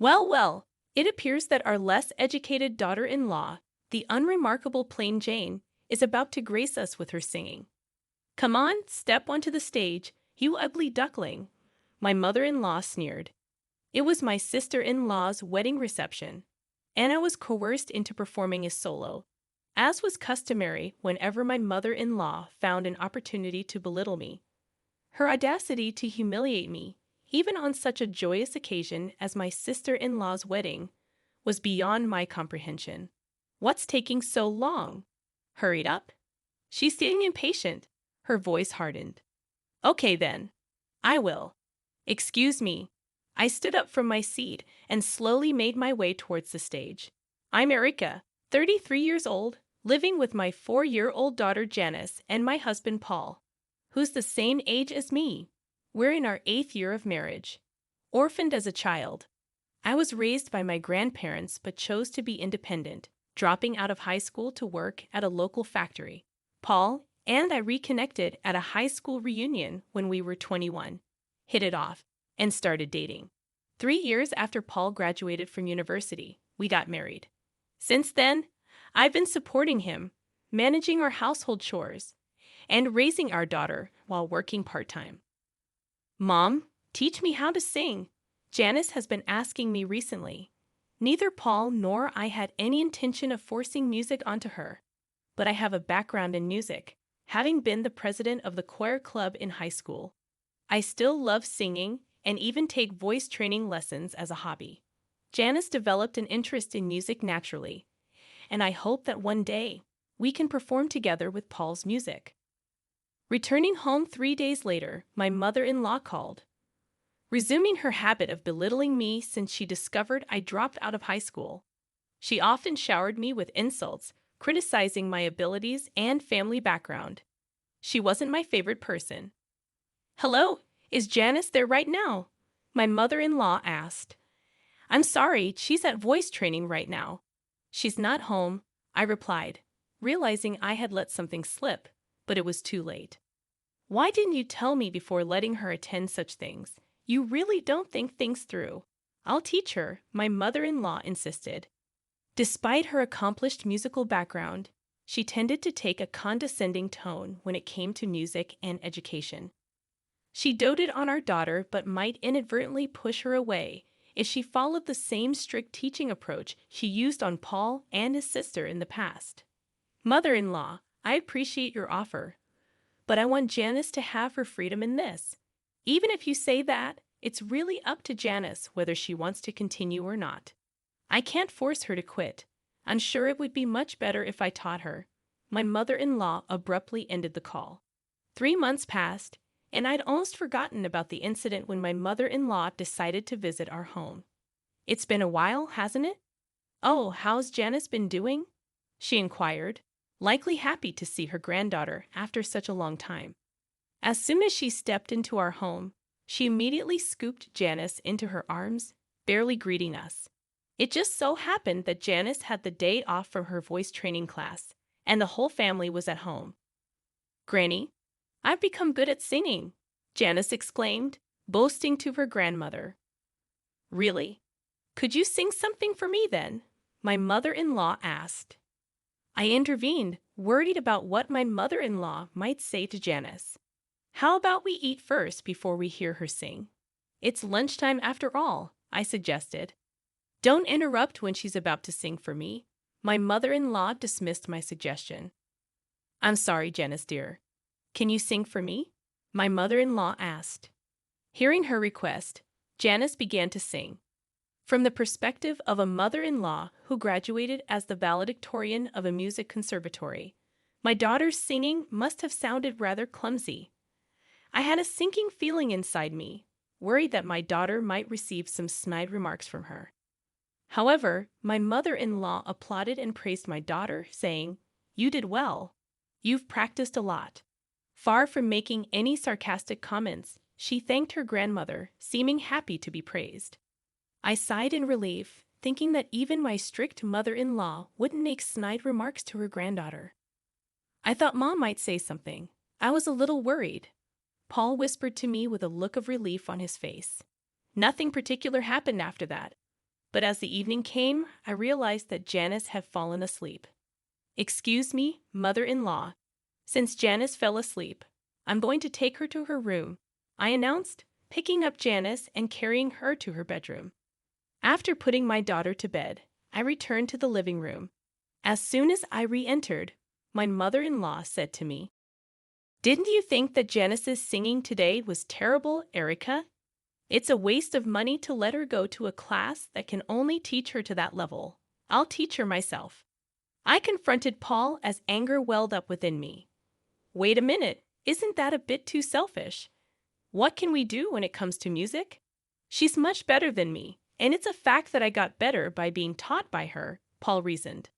Well, well, it appears that our less educated daughter-in-law, the unremarkable plain Jane, is about to grace us with her singing. Come on, step onto the stage, you ugly duckling, my mother-in-law sneered. It was my sister-in-law's wedding reception, and I was coerced into performing a solo, as was customary whenever my mother-in-law found an opportunity to belittle me. Her audacity to humiliate me, even on such a joyous occasion as my sister-in-law's wedding, was beyond my comprehension. What's taking so long? Hurried up. She's getting impatient. Her voice hardened. Okay then. I will. Excuse me. I stood up from my seat and slowly made my way towards the stage. I'm Erica, 33 years old, living with my 4-year-old daughter Janice and my husband Paul, who's the same age as me. We're in our 8th year of marriage. Orphaned as a child, I was raised by my grandparents but chose to be independent, dropping out of high school to work at a local factory. Paul and I reconnected at a high school reunion when we were 21, hit it off, and started dating. 3 years after Paul graduated from university, we got married. Since then, I've been supporting him, managing our household chores, and raising our daughter while working part-time. Mom, teach me how to sing. Janice has been asking me recently. Neither Paul nor I had any intention of forcing music onto her, but I have a background in music, having been the president of the choir club in high school. I still love singing and even take voice training lessons as a hobby. Janice developed an interest in music naturally, and I hope that one day we can perform together with Paul's music. Returning home 3 days later, my mother-in-law called, resuming her habit of belittling me since she discovered I dropped out of high school. She often showered me with insults, criticizing my abilities and family background. She wasn't my favorite person. Hello, is Janice there right now? My mother-in-law asked. I'm sorry, she's at voice training right now. She's not home, I replied, realizing I had let something slip, but it was too late. Why didn't you tell me before letting her attend such things? You really don't think things through. I'll teach her, my mother-in-law insisted. Despite her accomplished musical background, she tended to take a condescending tone when it came to music and education. She doted on our daughter but might inadvertently push her away if she followed the same strict teaching approach she used on Paul and his sister in the past. Mother-in-law, I appreciate your offer, but I want Janice to have her freedom in this. Even if you say that, it's really up to Janice whether she wants to continue or not. I can't force her to quit. I'm sure it would be much better if I taught her. My mother-in-law abruptly ended the call. 3 months passed, and I'd almost forgotten about the incident when my mother-in-law decided to visit our home. It's been a while, hasn't it? Oh, how's Janice been doing? She inquired, likely happy to see her granddaughter after such a long time. As soon as she stepped into our home, she immediately scooped Janice into her arms, barely greeting us. It just so happened that Janice had the day off from her voice training class, and the whole family was at home. Granny, I've become good at singing, Janice exclaimed, boasting to her grandmother. Really? Could you sing something for me then? My mother-in-law asked. I intervened, worried about what my mother-in-law might say to Janice. How about we eat first before we hear her sing? It's lunchtime after all, I suggested. Don't interrupt when she's about to sing for me. My mother-in-law dismissed my suggestion. I'm sorry, Janice dear. Can you sing for me? My mother-in-law asked. Hearing her request, Janice began to sing. From the perspective of a mother-in-law who graduated as the valedictorian of a music conservatory, my daughter's singing must have sounded rather clumsy. I had a sinking feeling inside me, worried that my daughter might receive some snide remarks from her. However, my mother-in-law applauded and praised my daughter, saying, You did well. You've practiced a lot. Far from making any sarcastic comments, she thanked her grandmother, seeming happy to be praised. I sighed in relief, thinking that even my strict mother-in-law wouldn't make snide remarks to her granddaughter. I thought Mom might say something. I was a little worried. Paul whispered to me with a look of relief on his face. Nothing particular happened after that. But as the evening came, I realized that Janice had fallen asleep. "Excuse me, mother-in-law. Since Janice fell asleep, I'm going to take her to her room," I announced, picking up Janice and carrying her to her bedroom. After putting my daughter to bed, I returned to the living room. As soon as I re-entered, my mother-in-law said to me, "Didn't you think that Janice's singing today was terrible, Erica? It's a waste of money to let her go to a class that can only teach her to that level. I'll teach her myself." I confronted Paul as anger welled up within me. Wait a minute, isn't that a bit too selfish? What can we do when it comes to music? She's much better than me, and it's a fact that I got better by being taught by her, Paul reasoned.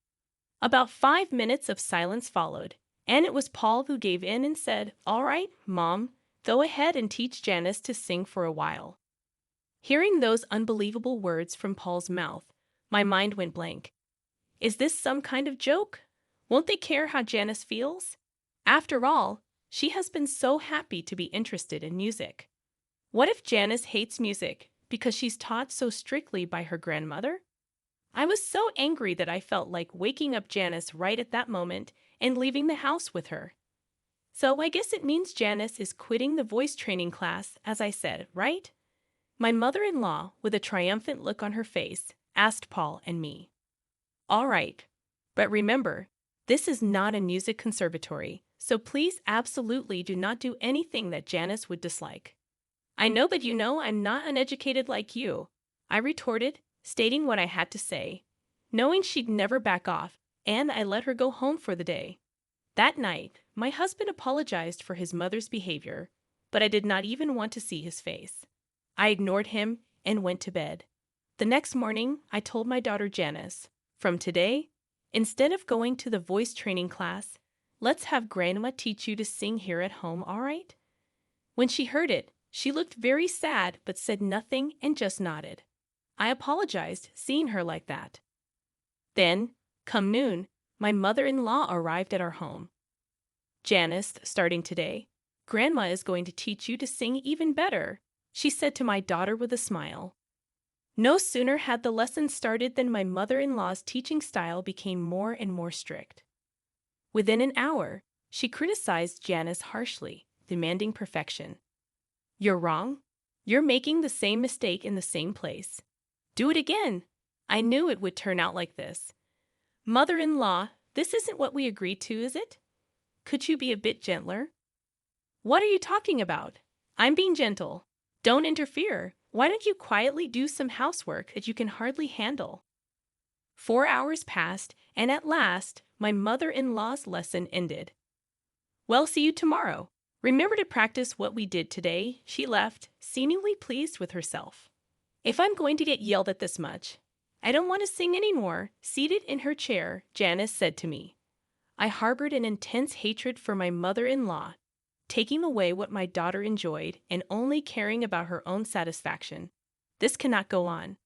About 5 minutes of silence followed, and it was Paul who gave in and said, "All right, Mom, go ahead and teach Janice to sing for a while." Hearing those unbelievable words from Paul's mouth, my mind went blank. Is this some kind of joke? Won't they care how Janice feels? After all, she has been so happy to be interested in music. What if Janice hates music because she's taught so strictly by her grandmother? I was so angry that I felt like waking up Janice right at that moment and leaving the house with her. So I guess it means Janice is quitting the voice training class, as I said, right? My mother-in-law, with a triumphant look on her face, asked Paul and me. "All right, but remember, this is not a music conservatory, so please absolutely do not do anything that Janice would dislike." "I know that you know I'm not uneducated like you," I retorted, stating what I had to say, knowing she'd never back off, and I let her go home for the day. That night, my husband apologized for his mother's behavior, but I did not even want to see his face. I ignored him and went to bed. The next morning, I told my daughter Janice, "From today, instead of going to the voice training class, let's have Grandma teach you to sing here at home, all right?" When she heard it, she looked very sad but said nothing and just nodded. I apologized, seeing her like that. Then, come noon, my mother-in-law arrived at our home. "Janice, starting today, Grandma is going to teach you to sing even better," she said to my daughter with a smile. No sooner had the lesson started than my mother-in-law's teaching style became more and more strict. Within an hour, she criticized Janice harshly, demanding perfection. "You're wrong. You're making the same mistake in the same place. Do it again. I knew it would turn out like this. Mother-in-law, this isn't what we agreed to, is it? Could you be a bit gentler?" "What are you talking about? I'm being gentle. Don't interfere. Why don't you quietly do some housework that you can hardly handle?" 4 hours passed, and at last, my mother-in-law's lesson ended. "Well, see you tomorrow. Remember to practice what we did today," she left, seemingly pleased with herself. If I'm going to get yelled at this much, I don't want to sing anymore, seated in her chair, Janice said to me. I harbored an intense hatred for my mother-in-law, taking away what my daughter enjoyed and only caring about her own satisfaction. This cannot go on.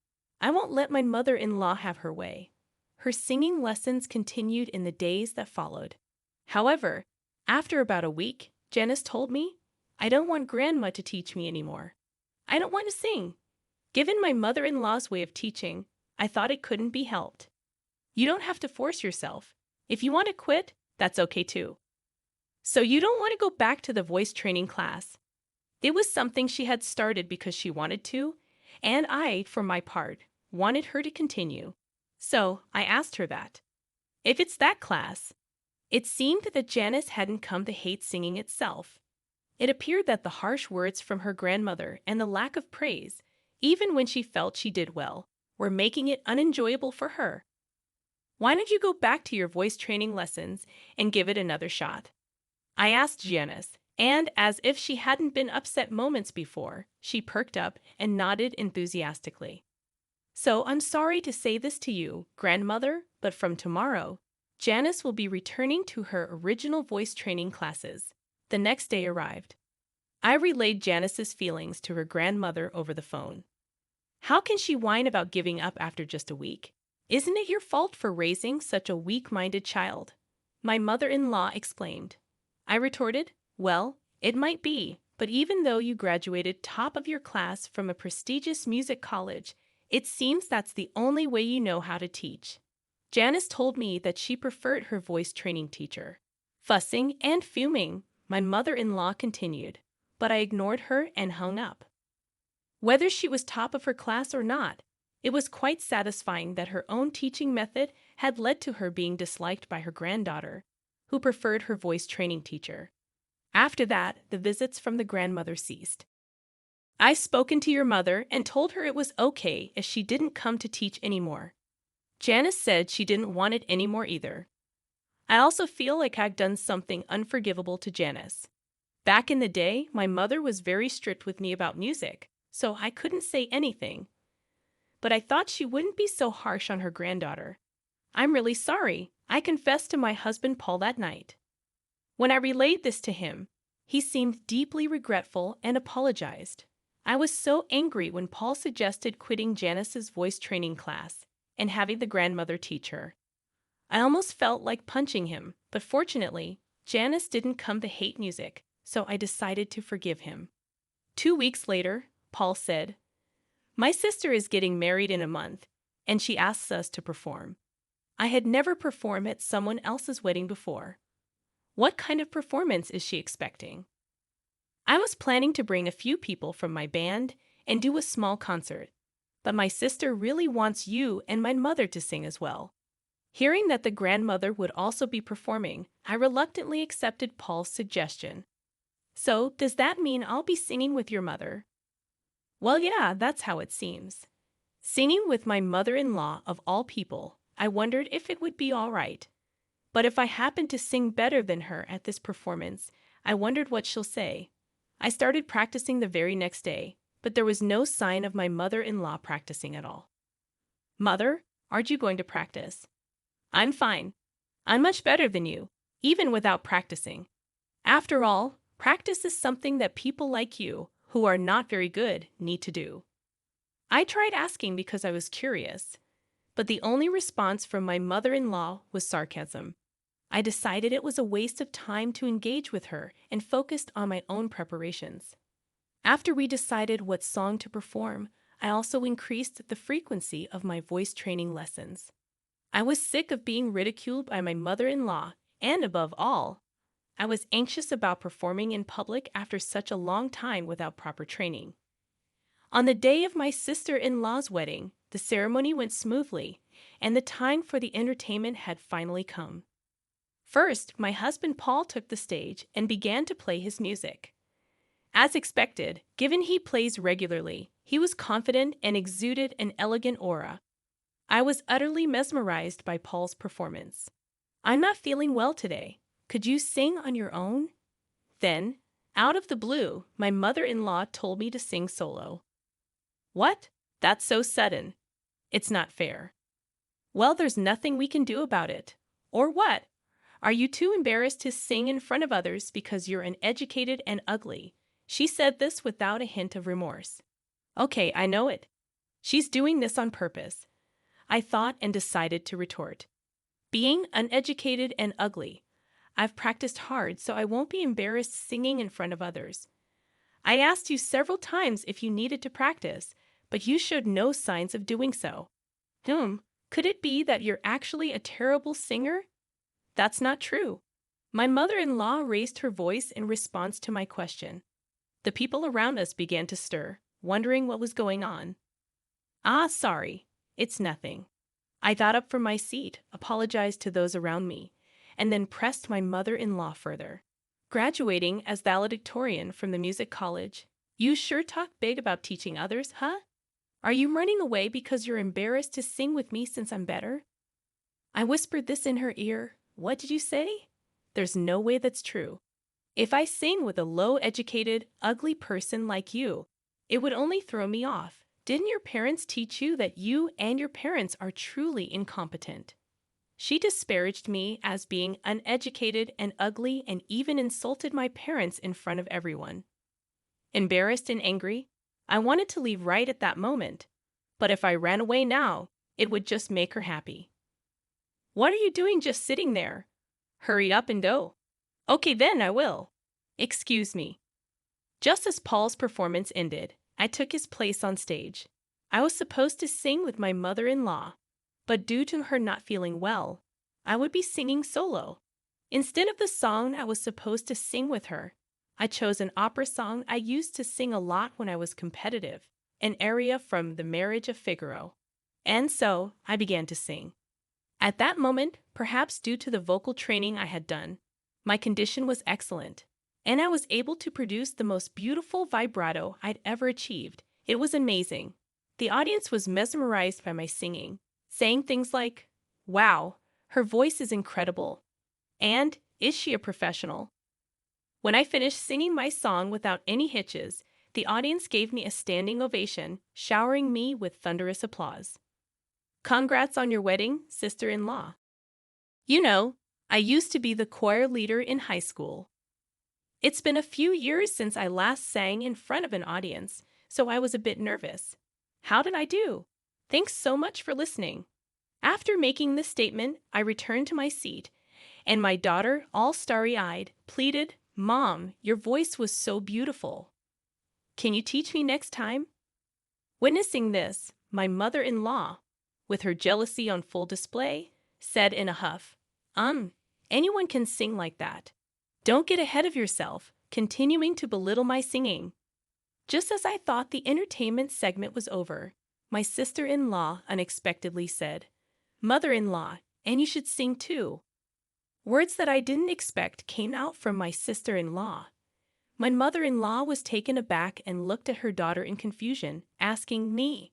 I won't let my mother-in-law have her way. Her singing lessons continued in the days that followed. However, after about a week, Janice told me, "I don't want Grandma to teach me anymore. I don't want to sing." Given my mother-in-law's way of teaching, I thought it couldn't be helped. You don't have to force yourself. If you want to quit, that's okay too. So you don't want to go back to the voice training class. It was something she had started because she wanted to, and I, for my part, wanted her to continue. So I asked her that. If it's that class, it seemed that Janice hadn't come to hate singing itself. It appeared that the harsh words from her grandmother and the lack of praise, even when she felt she did well, were making it unenjoyable for her. Why don't you go back to your voice training lessons and give it another shot? I asked Janice, and as if she hadn't been upset moments before, she perked up and nodded enthusiastically. So I'm sorry to say this to you, grandmother, but from tomorrow, Janice will be returning to her original voice training classes. The next day arrived. I relayed Janice's feelings to her grandmother over the phone. How can she whine about giving up after just a week? Isn't it your fault for raising such a weak-minded child? My mother-in-law exclaimed. I retorted, well, it might be, but even though you graduated top of your class from a prestigious music college, It seems that's the only way you know how to teach. Janice told me that she preferred her voice training teacher. Fussing and fuming, my mother-in-law continued, but I ignored her and hung up. Whether she was top of her class or not, it was quite satisfying that her own teaching method had led to her being disliked by her granddaughter, who preferred her voice training teacher. After that, the visits from the grandmother ceased. I've spoken to your mother and told her it was okay if she didn't come to teach anymore. Janice said she didn't want it anymore either. I also feel like I've done something unforgivable to Janice. Back in the day, my mother was very strict with me about music, so I couldn't say anything. But I thought she wouldn't be so harsh on her granddaughter. I'm really sorry. I confessed to my husband Paul that night. When I relayed this to him, he seemed deeply regretful and apologized. I was so angry when Paul suggested quitting Janice's voice training class and having the grandmother teach her. I almost felt like punching him, but fortunately, Janice didn't come to hate music, so I decided to forgive him. 2 weeks later, Paul said, "My sister is getting married in a month, and she asks us to perform. I had never performed at someone else's wedding before. What kind of performance is she expecting?" I was planning to bring a few people from my band and do a small concert, but my sister really wants you and my mother to sing as well. Hearing that the grandmother would also be performing, I reluctantly accepted Paul's suggestion. "So, does that mean I'll be singing with your mother?" "Well, yeah, that's how it seems." Singing with my mother-in-law of all people, I wondered if it would be all right. But if I happened to sing better than her at this performance, I wondered what she'll say. I started practicing the very next day, but there was no sign of my mother-in-law practicing at all. "Mother, aren't you going to practice?" "I'm fine. I'm much better than you, even without practicing. After all, practice is something that people like you, who are not very good, need to do." I tried asking because I was curious, but the only response from my mother-in-law was sarcasm. I decided it was a waste of time to engage with her and focused on my own preparations. After we decided what song to perform, I also increased the frequency of my voice training lessons. I was sick of being ridiculed by my mother-in-law, and above all, I was anxious about performing in public after such a long time without proper training. On the day of my sister-in-law's wedding, the ceremony went smoothly, and the time for the entertainment had finally come. First, my husband Paul took the stage and began to play his music. As expected, given he plays regularly, he was confident and exuded an elegant aura. I was utterly mesmerized by Paul's performance. "I'm not feeling well today. Could you sing on your own?" Then, out of the blue, my mother-in-law told me to sing solo. "What? That's so sudden. It's not fair." "Well, there's nothing we can do about it." "Or what? Are you too embarrassed to sing in front of others because you're uneducated and ugly?" She said this without a hint of remorse. Okay, I know it. She's doing this on purpose, I thought, and decided to retort. "Being uneducated and ugly. I've practiced hard, so I won't be embarrassed singing in front of others. I asked you several times if you needed to practice, but you showed no signs of doing so." Could it be that you're actually a terrible singer?" "That's not true." My mother-in-law raised her voice in response to my question. The people around us began to stir, wondering what was going on. "Ah, sorry. It's nothing." I got up from my seat, apologized to those around me, and then pressed my mother-in-law further. "Graduating as valedictorian from the music college. You sure talk big about teaching others, huh? Are you running away because you're embarrassed to sing with me since I'm better?" I whispered this in her ear. "What did you say? There's no way that's true. If I sing with a low-educated, ugly person like you, it would only throw me off. Didn't your parents teach you that you and your parents are truly incompetent?" She disparaged me as being uneducated and ugly and even insulted my parents in front of everyone. Embarrassed and angry, I wanted to leave right at that moment, but if I ran away now, it would just make her happy. "What are you doing just sitting there? Hurry up and go." "Okay then, I will." "Excuse me." Just as Paul's performance ended, I took his place on stage. I was supposed to sing with my mother-in-law, but due to her not feeling well, I would be singing solo. Instead of the song I was supposed to sing with her, I chose an opera song I used to sing a lot when I was competitive, an aria from The Marriage of Figaro. And so I began to sing. At that moment, perhaps due to the vocal training I had done, my condition was excellent, and I was able to produce the most beautiful vibrato I'd ever achieved. It was amazing. The audience was mesmerized by my singing, saying things like, "Wow, her voice is incredible," and "Is she a professional?" When I finished singing my song without any hitches, the audience gave me a standing ovation, showering me with thunderous applause. Congrats on your wedding, sister-in-law. You know, I used to be the choir leader in high school. It's been a few years since I last sang in front of an audience, so I was a bit nervous. How did I do? Thanks so much for listening. After making this statement, I returned to my seat, and my daughter, all starry-eyed, pleaded, "Mom, your voice was so beautiful. Can you teach me next time?" Witnessing this, my mother-in-law, with her jealousy on full display, said in a huff, anyone can sing like that. Don't get ahead of yourself, continuing to belittle my singing." Just as I thought the entertainment segment was over, my sister-in-law unexpectedly said, "Mother-in-law, and you should sing too." Words that I didn't expect came out from my sister-in-law. My mother-in-law was taken aback and looked at her daughter in confusion, asking me,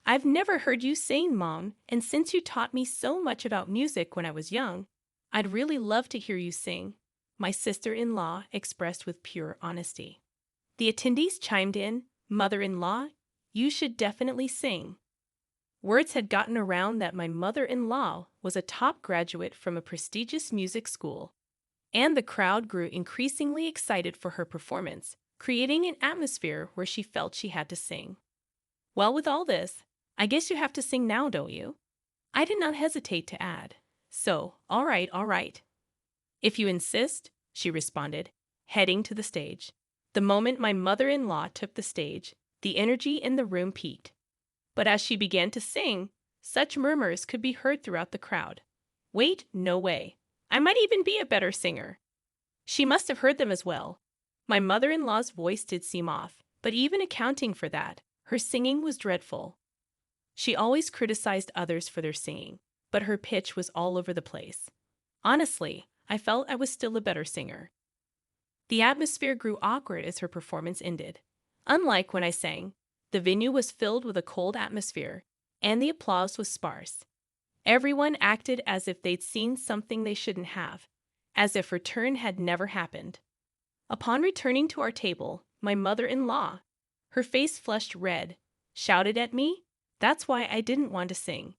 "I've never heard you sing, Mom, and since you taught me so much about music when I was young, I'd really love to hear you sing," my sister-in-law expressed with pure honesty. The attendees chimed in, "Mother-in-law, you should definitely sing." Words had gotten around that my mother-in-law was a top graduate from a prestigious music school, and the crowd grew increasingly excited for her performance, creating an atmosphere where she felt she had to sing. "Well, with all this, I guess you have to sing now, don't you?" I did not hesitate to add, "So, all right, all right." "If you insist," she responded, heading to the stage. The moment my mother-in-law took the stage, the energy in the room peaked. But as she began to sing, such murmurs could be heard throughout the crowd. "Wait, no way. I might even be a better singer." She must have heard them as well. My mother-in-law's voice did seem off, but even accounting for that, her singing was dreadful. She always criticized others for their singing, but her pitch was all over the place. Honestly, I felt I was still a better singer. The atmosphere grew awkward as her performance ended. Unlike when I sang, the venue was filled with a cold atmosphere, and the applause was sparse. Everyone acted as if they'd seen something they shouldn't have, as if her turn had never happened. Upon returning to our table, my mother-in-law, her face flushed red, shouted at me, "That's why I didn't want to sing.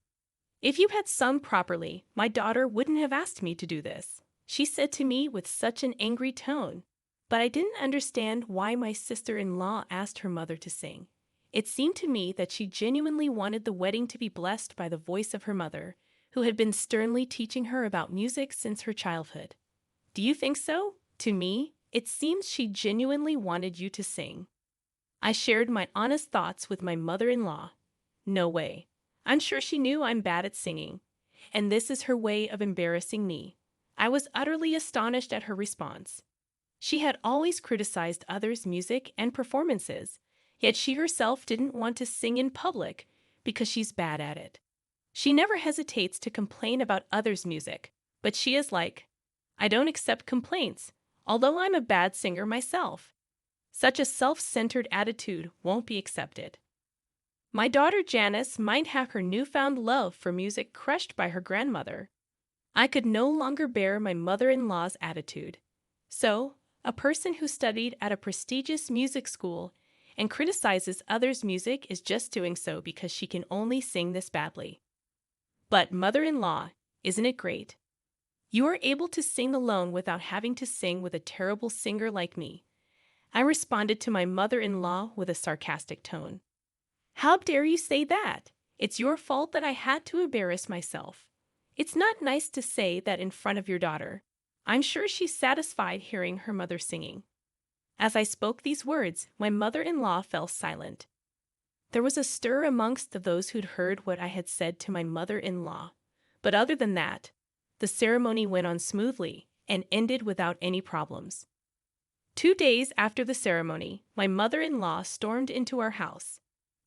If you had sung properly, my daughter wouldn't have asked me to do this," she said to me with such an angry tone. But I didn't understand why my sister-in-law asked her mother to sing. It seemed to me that she genuinely wanted the wedding to be blessed by the voice of her mother, who had been sternly teaching her about music since her childhood. Do you think so? To me, it seems she genuinely wanted you to sing. I shared my honest thoughts with my mother-in-law. No way. I'm sure she knew I'm bad at singing, and this is her way of embarrassing me. I was utterly astonished at her response. She had always criticized others' music and performances, yet she herself didn't want to sing in public because she's bad at it. She never hesitates to complain about others' music, but she is like, "I don't accept complaints, although I'm a bad singer myself." Such a self-centered attitude won't be accepted. My daughter Janice might have her newfound love for music crushed by her grandmother. I could no longer bear my mother-in-law's attitude. So, a person who studied at a prestigious music school and criticizes others' music is just doing so because she can only sing this badly. But mother-in-law, isn't it great? You are able to sing alone without having to sing with a terrible singer like me. I responded to my mother-in-law with a sarcastic tone. "How dare you say that? It's your fault that I had to embarrass myself. It's not nice to say that in front of your daughter. I'm sure she's satisfied hearing her mother singing." As I spoke these words, my mother-in-law fell silent. There was a stir amongst those who'd heard what I had said to my mother-in-law. But other than that, the ceremony went on smoothly and ended without any problems. 2 days after the ceremony, my mother-in-law stormed into our house.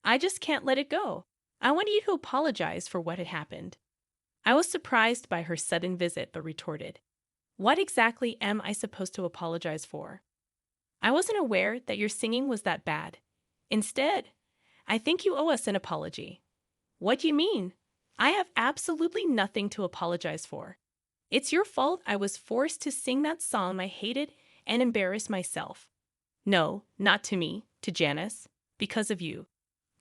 "I just can't let it go. I want you to apologize for what had happened." I was surprised by her sudden visit, but retorted, "What exactly am I supposed to apologize for? I wasn't aware that your singing was that bad. Instead, I think you owe us an apology." "What do you mean? I have absolutely nothing to apologize for. It's your fault I was forced to sing that song I hated and embarrass myself." "No, not to me, to Janice. Because of you.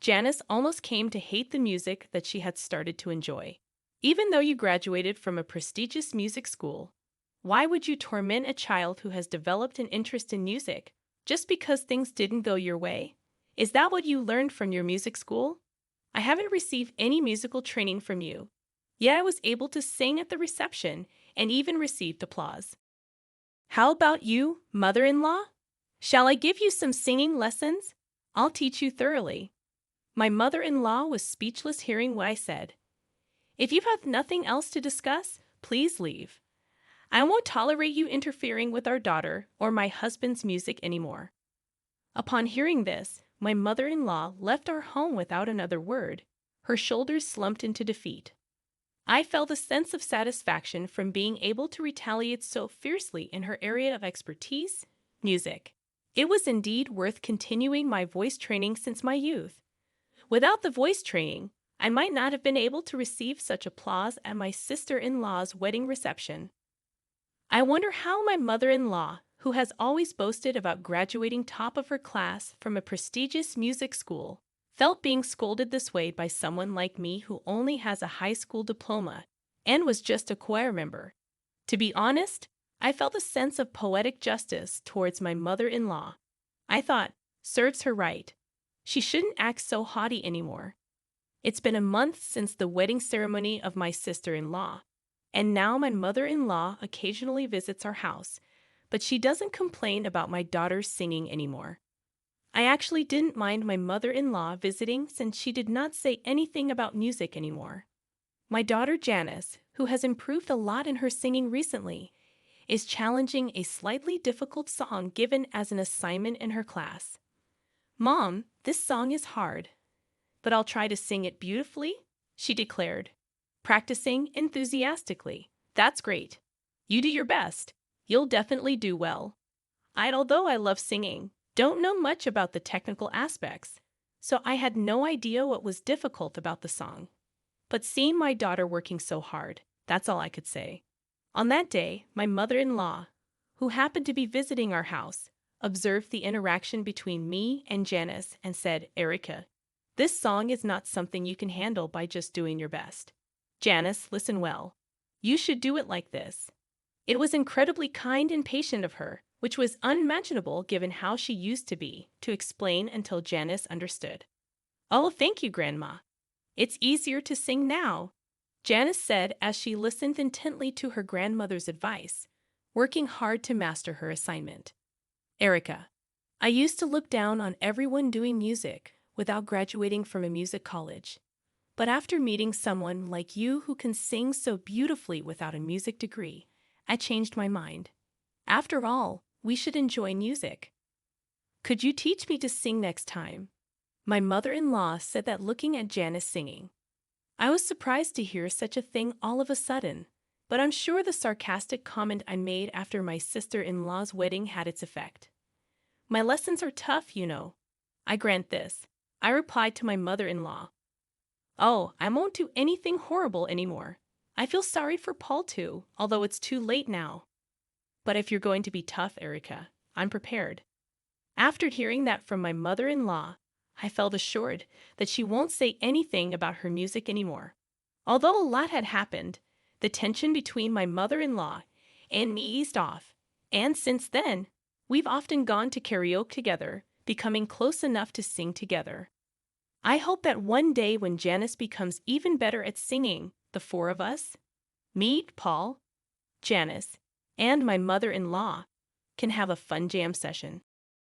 Janice almost came to hate the music that she had started to enjoy. Even though you graduated from a prestigious music school, why would you torment a child who has developed an interest in music just because things didn't go your way? Is that what you learned from your music school? I haven't received any musical training from you, yet I was able to sing at the reception and even received applause. How about you, mother-in-law? Shall I give you some singing lessons? I'll teach you thoroughly." My mother-in-law was speechless hearing what I said. "If you have nothing else to discuss, please leave. I won't tolerate you interfering with our daughter or my husband's music anymore." Upon hearing this, my mother-in-law left our home without another word. Her shoulders slumped into defeat. I felt a sense of satisfaction from being able to retaliate so fiercely in her area of expertise, music. It was indeed worth continuing my voice training since my youth. Without the voice training, I might not have been able to receive such applause at my sister-in-law's wedding reception. I wonder how my mother-in-law, who has always boasted about graduating top of her class from a prestigious music school, felt being scolded this way by someone like me who only has a high school diploma and was just a choir member. To be honest, I felt a sense of poetic justice towards my mother-in-law. I thought, serves her right. She shouldn't act so haughty anymore. It's been a month since the wedding ceremony of my sister-in-law, and now my mother-in-law occasionally visits our house, but she doesn't complain about my daughter's singing anymore. I actually didn't mind my mother-in-law visiting since she did not say anything about music anymore. My daughter Janice, who has improved a lot in her singing recently, is challenging a slightly difficult song given as an assignment in her class. "Mom, this song is hard, but I'll try to sing it beautifully," she declared, practicing enthusiastically. "That's great. You do your best. You'll definitely do well." Although I love singing, don't know much about the technical aspects, so I had no idea what was difficult about the song. But seeing my daughter working so hard, that's all I could say. On that day, my mother-in-law, who happened to be visiting our house, observed the interaction between me and Janice and said, "Erica, this song is not something you can handle by just doing your best. Janice, listen well. You should do it like this." It was incredibly kind and patient of her, which was unimaginable given how she used to be, to explain until Janice understood. "Oh, thank you, Grandma. It's easier to sing now," Janice said as she listened intently to her grandmother's advice, working hard to master her assignment. "Erica, I used to look down on everyone doing music without graduating from a music college. But after meeting someone like you who can sing so beautifully without a music degree, I changed my mind. After all, we should enjoy music. Could you teach me to sing next time?" My mother-in-law said that looking at Janice singing. I was surprised to hear such a thing all of a sudden, but I'm sure the sarcastic comment I made after my sister-in-law's wedding had its effect. "My lessons are tough, you know. I grant this," I replied to my mother-in-law. "Oh, I won't do anything horrible anymore. I feel sorry for Paul too, although it's too late now. But if you're going to be tough, Erica, I'm prepared." After hearing that from my mother-in-law, I felt assured that she won't say anything about her music anymore. Although a lot had happened, the tension between my mother-in-law and me eased off, and since then, we've often gone to karaoke together, becoming close enough to sing together. I hope that one day when Janice becomes even better at singing, the four of us, me, Paul, Janice, and my mother-in-law, can have a fun jam session.